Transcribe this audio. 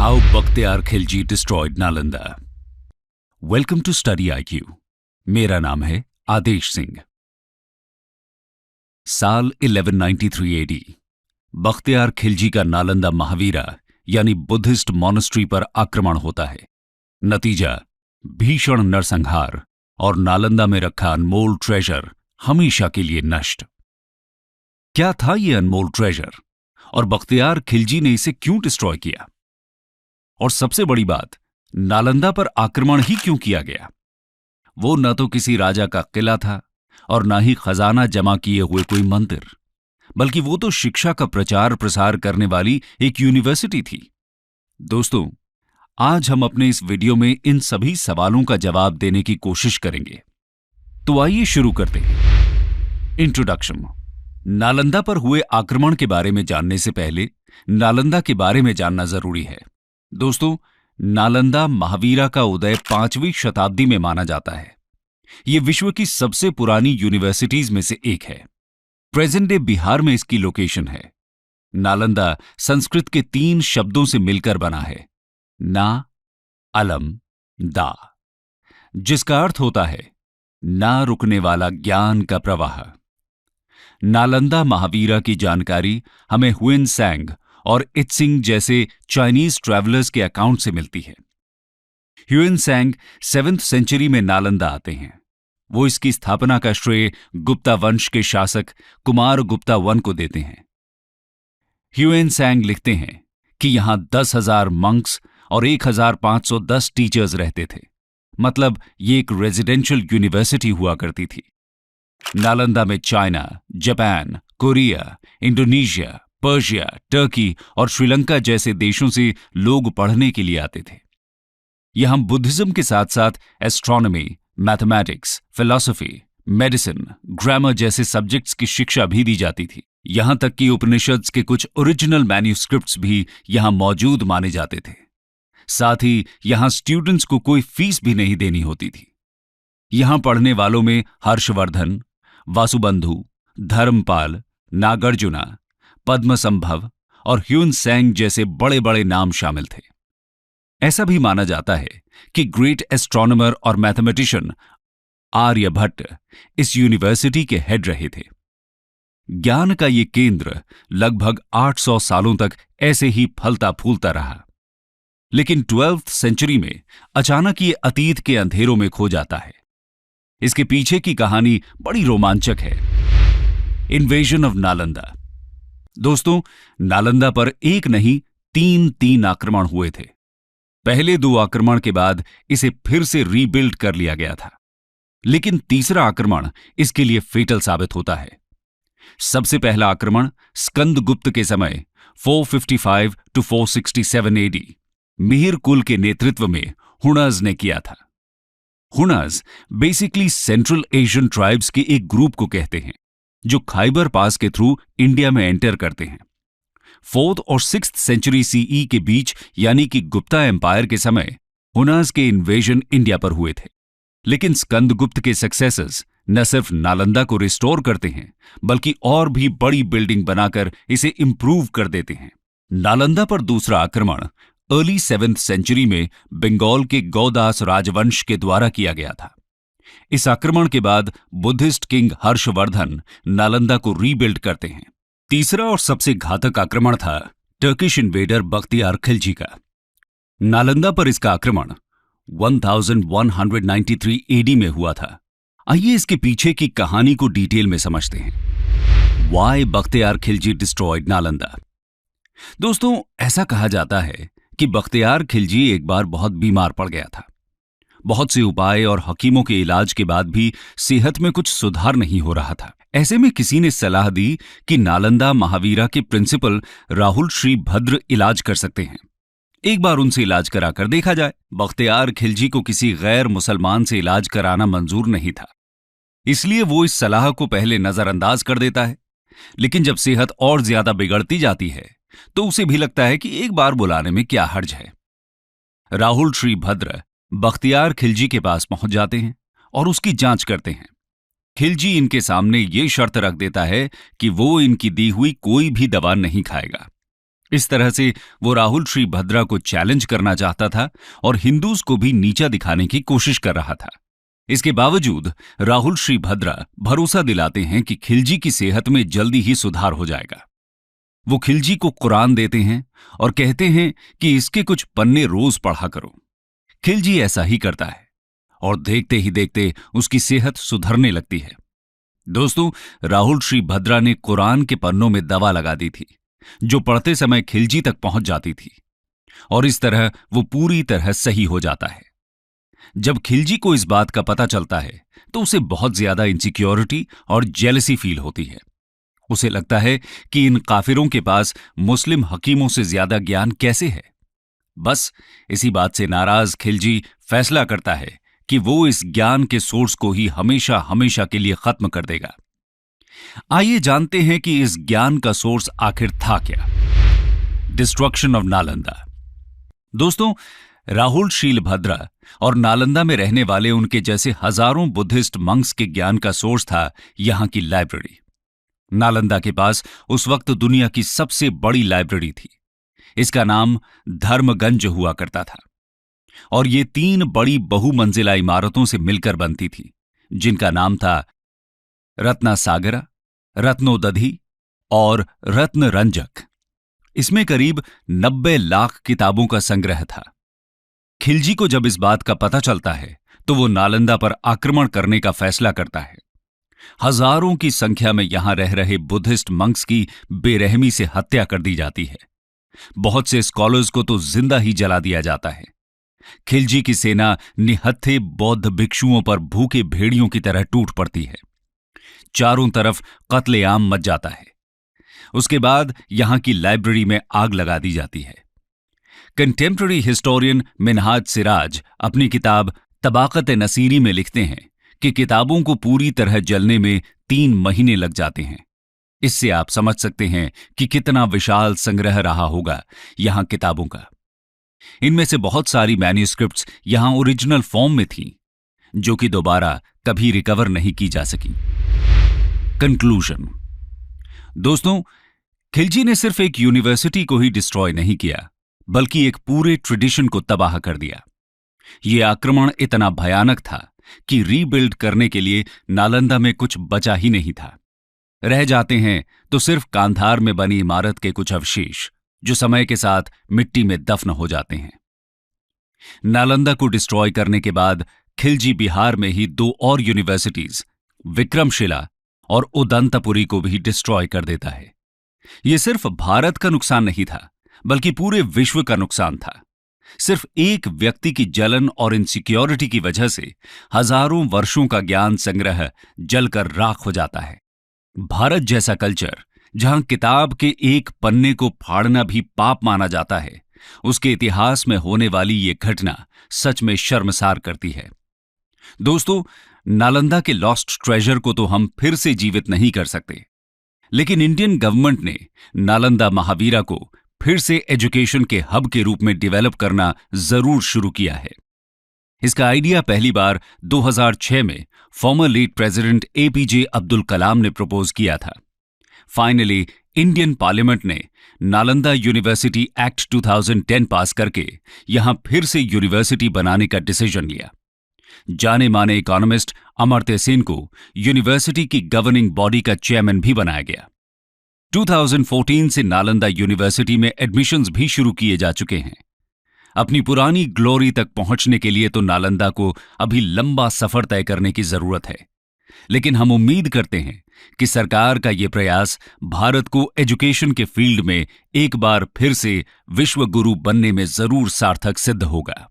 How Bakhtiar Khilji destroyed Nalanda. Welcome to Study IQ. मेरा नाम है आदेश सिंह। साल 1193 एडी बख्तियार खिलजी का नालंदा महावीरा यानी बुद्धिस्ट मॉनेस्ट्री पर आक्रमण होता है। नतीजा भीषण नरसंहार और नालंदा में रखा अनमोल ट्रेजर हमेशा के लिए नष्ट। क्या था यह अनमोल ट्रेजर और बख्तियार खिलजी ने इसे क्यों डिस्ट्रॉय किया? और सबसे बड़ी बात, नालंदा पर आक्रमण ही क्यों किया गया? वो न तो किसी राजा का किला था और न ही खजाना जमा किए हुए कोई मंदिर, बल्कि वो तो शिक्षा का प्रचार प्रसार करने वाली एक यूनिवर्सिटी थी। दोस्तों, आज हम अपने इस वीडियो में इन सभी सवालों का जवाब देने की कोशिश करेंगे। तो आइए शुरू करते हैं। इंट्रोडक्शन। नालंदा पर हुए आक्रमण के बारे में जानने से पहले नालंदा के बारे में जानना जरूरी है। दोस्तों, नालंदा महावीरा का उदय 5वीं शताब्दी में माना जाता है। यह विश्व की सबसे पुरानी यूनिवर्सिटीज में से एक है। प्रेजेंट डे बिहार में इसकी लोकेशन है। नालंदा संस्कृत के 3 शब्दों से मिलकर बना है, ना, अलम, दा, जिसका अर्थ होता है ना रुकने वाला ज्ञान का प्रवाह। नालंदा महावीरा की जानकारी हमें हुएन सैंग और इत्सिंग जैसे चाइनीज ट्रैवलर्स के अकाउंट से मिलती है। ह्यूएन सैंग 7th सेंचुरी में नालंदा आते हैं। वो इसकी स्थापना का श्रेय गुप्ता वंश के शासक कुमार गुप्ता वन को देते हैं। ह्यूएन सैंग लिखते हैं कि यहां 10,000 मंक्स और 1,510 टीचर्स रहते थे। मतलब ये एक रेजिडेंशियल यूनिवर्सिटी हुआ करती थी। नालंदा में China, Japan, Korea, Indonesia, Persia, Turkey और श्रीलंका जैसे देशों से लोग पढ़ने के लिए आते थे। यहां बुद्धिज्म के साथ साथ astronomy, mathematics, philosophy, medicine, grammar जैसे सब्जेक्ट्स की शिक्षा भी दी जाती थी। यहां तक कि उपनिषद्स के कुछ ओरिजिनल मैन्युस्क्रिप्ट्स भी यहां मौजूद माने जाते थे। साथ ही यहां स्टूडेंट्स को कोई फीस भी नहीं देनी होती थी। यहां पढ़ने वालों में हर्षवर्धन, वासुबंधु, धर्मपाल, नागार्जुना, पद्मसंभव और ह्यूएन सैंग जैसे बड़े बड़े नाम शामिल थे। ऐसा भी माना जाता है कि ग्रेट एस्ट्रोनॉमर और मैथमेटिशियन आर्यभट्ट इस यूनिवर्सिटी के हेड रहे थे। ज्ञान का ये केंद्र लगभग 800 सालों तक ऐसे ही फलता फूलता रहा। लेकिन 12th सेंचुरी में अचानक ये अतीत के अंधेरों में खो जाता है। इसके पीछे की कहानी बड़ी रोमांचक है। Invasion of Nalanda. दोस्तों, नालंदा पर एक नहीं 3 आक्रमण हुए थे। पहले 2 आक्रमण के बाद इसे फिर से रीबिल्ड कर लिया गया था, लेकिन तीसरा आक्रमण इसके लिए फेटल साबित होता है। सबसे पहला आक्रमण स्कंदगुप्त के समय 455 to 467 एडी मिहिर कुल के नेतृत्व में हुनर्स ने किया था। हुनर्स बेसिकली सेंट्रल एशियन ट्राइब्स के एक ग्रुप को कहते हैं जो खाइबर पास के थ्रू इंडिया में एंटर करते हैं। 4th और 6th सेंचुरी सीई के बीच यानी कि गुप्ता एम्पायर के समय हुनर्स के इन्वेजन इंडिया पर हुए थे। लेकिन स्कंदगुप्त के सक्सेसर्स न सिर्फ नालंदा को रिस्टोर करते हैं, बल्कि और भी बड़ी बिल्डिंग बनाकर इसे इंप्रूव कर देते हैं। नालंदा पर दूसरा आक्रमण अर्ली 7th सेंचुरी में बंगाल के गौदास राजवंश के द्वारा किया गया था। इस आक्रमण के बाद बुद्धिस्ट किंग हर्षवर्धन नालंदा को रीबिल्ड करते हैं। तीसरा और सबसे घातक आक्रमण था टर्किश इन्वेडर बख्तियार खिलजी का। नालंदा पर इसका आक्रमण 1193 एडी में हुआ था। आइए इसके पीछे की कहानी को डिटेल में समझते हैं। Why Bakhtiyar Khilji destroyed Nalanda. दोस्तों, ऐसा कहा जाता है कि बख्तियार खिलजी एक बार बहुत बीमार पड़ गया था। बहुत से उपाय और हकीमों के इलाज के बाद भी सेहत में कुछ सुधार नहीं हो रहा था। ऐसे में किसी ने सलाह दी कि नालंदा महावीरा के प्रिंसिपल राहुल श्री भद्र इलाज कर सकते हैं। एक बार उनसे इलाज कराकर देखा जाए। बख्तियार खिलजी को किसी गैर मुसलमान से इलाज कराना मंजूर नहीं था, इसलिए वो इस सलाह को पहले नजरअंदाज कर देता है। लेकिन जब सेहत और ज्यादा बिगड़ती जाती है तो उसे भी लगता है कि एक बार बुलाने में क्या हर्ज है। राहुल श्री भद्र बख्तियार खिलजी के पास पहुंच जाते हैं और उसकी जांच करते हैं। खिलजी इनके सामने ये शर्त रख देता है कि वो इनकी दी हुई कोई भी दवा नहीं खाएगा। इस तरह से वो राहुल श्री भद्रा को चैलेंज करना चाहता था और हिंदूज को भी नीचा दिखाने की कोशिश कर रहा था। इसके बावजूद राहुल श्री भद्रा भरोसा दिलाते हैं कि खिलजी की सेहत में जल्दी ही सुधार हो जाएगा। वो खिलजी को कुरान देते हैं और कहते हैं कि इसके कुछ पन्ने रोज पढ़ा करो। खिलजी ऐसा ही करता है और देखते ही देखते उसकी सेहत सुधरने लगती है। दोस्तों, राहुल श्री भद्रा ने कुरान के पन्नों में दवा लगा दी थी जो पढ़ते समय खिलजी तक पहुंच जाती थी और इस तरह वो पूरी तरह सही हो जाता है। जब खिलजी को इस बात का पता चलता है तो उसे बहुत ज्यादा इनसिक्योरिटी और जेलसी फील होती है। उसे लगता है कि इन काफिरों के पास मुस्लिम हकीमों से ज्यादा ज्ञान कैसे है। बस इसी बात से नाराज खिलजी फैसला करता है कि वो इस ज्ञान के सोर्स को ही हमेशा हमेशा के लिए खत्म कर देगा। आइए जानते हैं कि इस ज्ञान का सोर्स आखिर था क्या। Destruction of Nalanda. दोस्तों, राहुल शील भद्रा और नालंदा में रहने वाले उनके जैसे हजारों बुद्धिस्ट मंक्स के ज्ञान का सोर्स था यहां की लाइब्रेरी। नालंदा के पास उस वक्त दुनिया की सबसे बड़ी लाइब्रेरी थी। इसका नाम धर्मगंज हुआ करता था और ये 3 बड़ी बहुमंजिला इमारतों से मिलकर बनती थी, जिनका नाम था रत्नासागरा, रत्नोदधि और रत्नरंजक। इसमें करीब 90 लाख किताबों का संग्रह था। खिलजी को जब इस बात का पता चलता है तो वो नालंदा पर आक्रमण करने का फैसला करता है। हजारों की संख्या में यहां रह रहे बुद्धिस्ट मंक्स की बेरहमी से हत्या कर दी जाती है। बहुत से स्कॉलर्स को तो जिंदा ही जला दिया जाता है। खिलजी की सेना निहत्थे बौद्ध भिक्षुओं पर भूखे भेड़ियों की तरह टूट पड़ती है। चारों तरफ कत्लेआम मच जाता है। उसके बाद यहां की लाइब्रेरी में आग लगा दी जाती है। कंटेम्पररी हिस्टोरियन मिनहाज सिराज अपनी किताब तबाकत नसीरी में लिखते हैं कि किताबों को पूरी तरह जलने में 3 महीने लग जाते हैं। इससे आप समझ सकते हैं कि कितना विशाल संग्रह रहा होगा यहां किताबों का। इनमें से बहुत सारी मैन्युस्क्रिप्ट्स यहां ओरिजिनल फॉर्म में थीं, जो कि दोबारा कभी रिकवर नहीं की जा सकी। कंक्लूजन। दोस्तों, खिलजी ने सिर्फ एक यूनिवर्सिटी को ही डिस्ट्रॉय नहीं किया, बल्कि एक पूरे ट्रेडिशन को तबाह कर दिया। यह आक्रमण इतना भयानक था कि रीबिल्ड करने के लिए नालंदा में कुछ बचा ही नहीं था। रह जाते हैं तो सिर्फ कांधार में बनी इमारत के कुछ अवशेष, जो समय के साथ मिट्टी में दफन हो जाते हैं। नालंदा को डिस्ट्रॉय करने के बाद खिलजी बिहार में ही 2 और यूनिवर्सिटीज, विक्रमशिला और उदंतपुरी को भी डिस्ट्रॉय कर देता है। यह सिर्फ भारत का नुकसान नहीं था, बल्कि पूरे विश्व का नुकसान था। सिर्फ एक व्यक्ति की जलन और इनसिक्योरिटी की वजह से हजारों वर्षों का ज्ञान संग्रह जलकर राख हो जाता है। भारत जैसा कल्चर, जहां किताब के एक पन्ने को फाड़ना भी पाप माना जाता है, उसके इतिहास में होने वाली ये घटना सच में शर्मसार करती है। दोस्तों, नालंदा के लॉस्ट ट्रेजर को तो हम फिर से जीवित नहीं कर सकते, लेकिन इंडियन गवर्नमेंट ने नालंदा महावीरा को फिर से एजुकेशन के हब के रूप में डेवलप करना जरूर शुरू किया है। इसका आइडिया पहली बार 2006 में former late president APJ Abdul Kalam ने प्रपोज किया था। फाइनली इंडियन पार्लियामेंट ने नालंदा यूनिवर्सिटी एक्ट 2010 पास करके यहां फिर से यूनिवर्सिटी बनाने का डिसीजन लिया। जाने माने इकोनॉमिस्ट अमर्त्य सेन को यूनिवर्सिटी की गवर्निंग बॉडी का चेयरमैन भी बनाया गया। 2014 से नालंदा यूनिवर्सिटी में एडमिशंस भी शुरू किए जा चुके हैं। अपनी पुरानी ग्लोरी तक पहुंचने के लिए तो नालंदा को अभी लंबा सफर तय करने की जरूरत है, लेकिन हम उम्मीद करते हैं कि सरकार का यह प्रयास भारत को एजुकेशन के फील्ड में एक बार फिर से विश्व गुरु बनने में जरूर सार्थक सिद्ध होगा।